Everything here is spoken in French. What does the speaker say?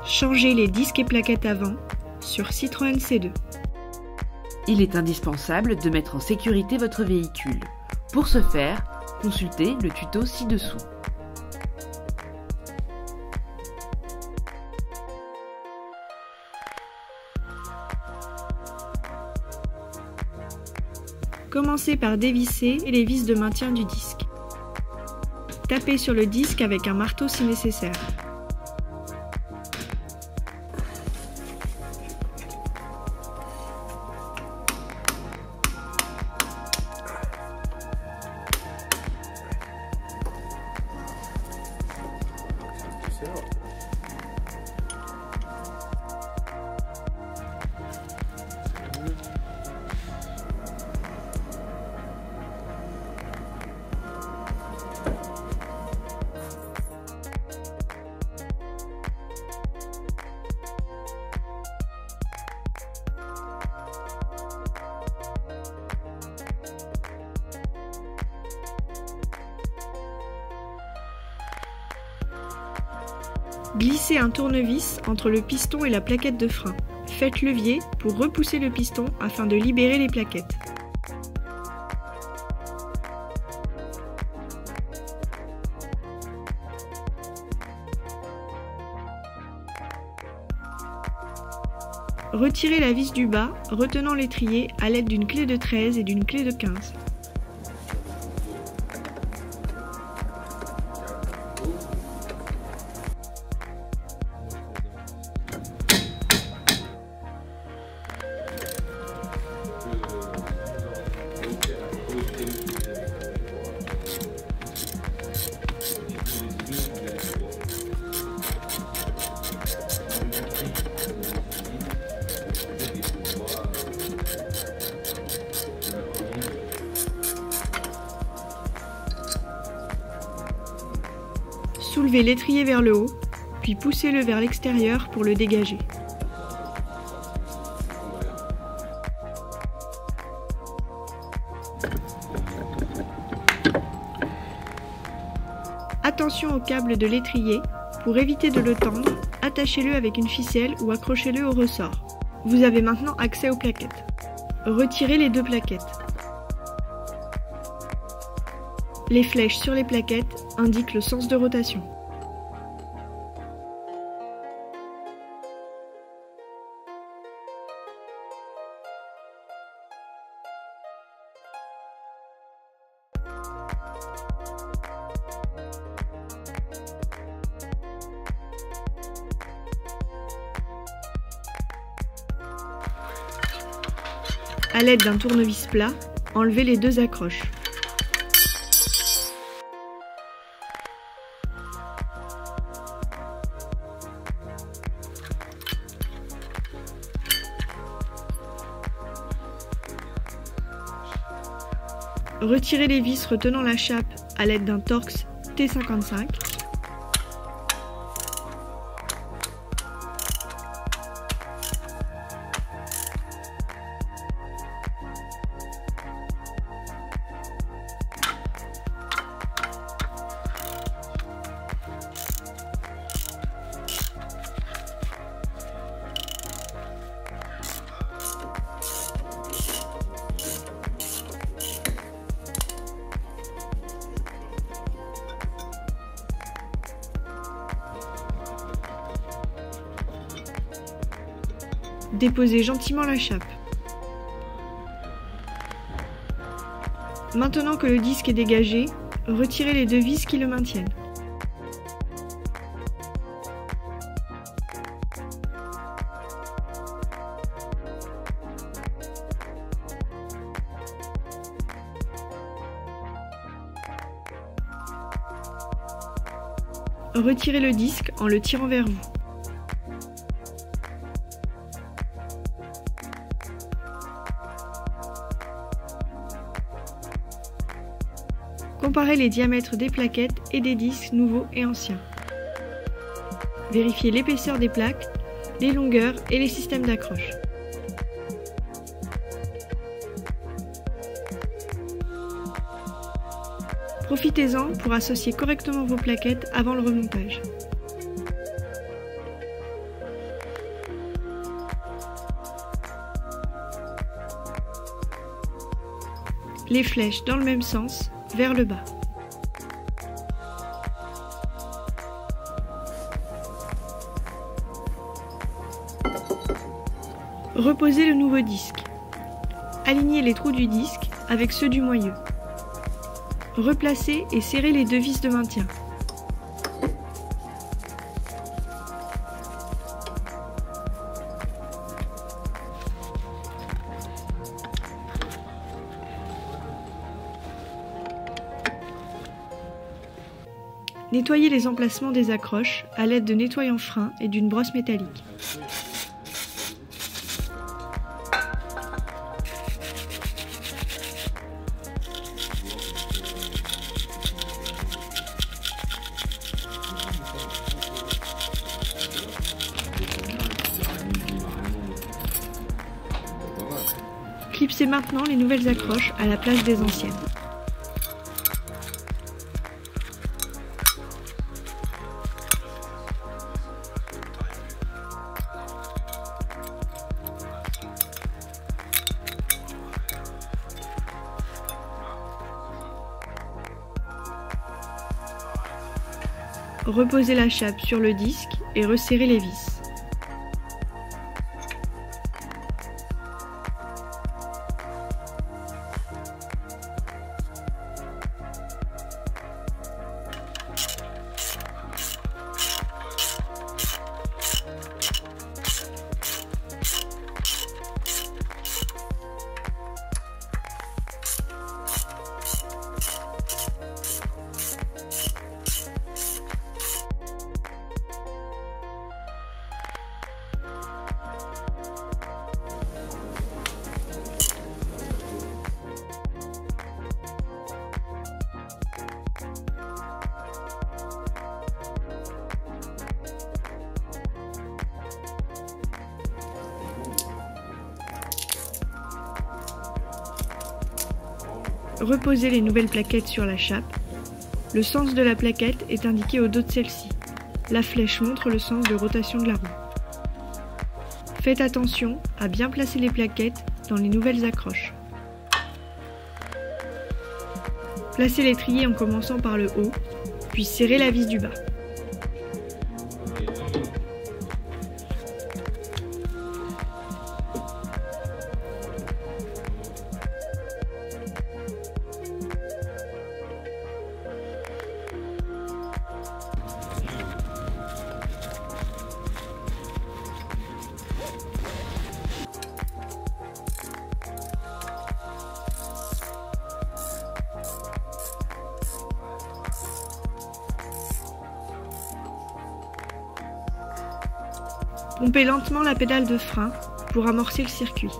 Changez les disques et plaquettes avant sur Citroën C2. Il est indispensable de mettre en sécurité votre véhicule. Pour ce faire, consultez le tuto ci-dessous. Commencez par dévisser les vis de maintien du disque. Tapez sur le disque avec un marteau si nécessaire. Glissez un tournevis entre le piston et la plaquette de frein. Faites levier pour repousser le piston afin de libérer les plaquettes. Retirez la vis du bas, retenant l'étrier à l'aide d'une clé de 13 et d'une clé de 15. Soulevez l'étrier vers le haut, puis poussez-le vers l'extérieur pour le dégager. Attention au câble de l'étrier, pour éviter de le tendre, attachez-le avec une ficelle ou accrochez-le au ressort. Vous avez maintenant accès aux plaquettes. Retirez les deux plaquettes. Les flèches sur les plaquettes indiquent le sens de rotation. À l'aide d'un tournevis plat, enlevez les deux accroches. Retirez les vis retenant la chape à l'aide d'un Torx T55. Déposez gentiment la chape. Maintenant que le disque est dégagé, retirez les deux vis qui le maintiennent. Retirez le disque en le tirant vers vous. Comparez les diamètres des plaquettes et des disques nouveaux et anciens. Vérifiez l'épaisseur des plaques, les longueurs et les systèmes d'accroche. Profitez-en pour associer correctement vos plaquettes avant le remontage. les flèches dans le même sens, vers le bas. Reposez le nouveau disque. Alignez les trous du disque avec ceux du moyeu. Replacez et serrez les deux vis de maintien. Nettoyez les emplacements des accroches à l'aide de nettoyants freins et d'une brosse métallique. Clipsez maintenant les nouvelles accroches à la place des anciennes. Reposez la chape sur le disque et resserrez les vis. Reposez les nouvelles plaquettes sur la chape. Le sens de la plaquette est indiqué au dos de celle-ci. La flèche montre le sens de rotation de la roue. Faites attention à bien placer les plaquettes dans les nouvelles accroches. Placez l'étrier en commençant par le haut, puis serrez la vis du bas. Pompez lentement la pédale de frein pour amorcer le circuit.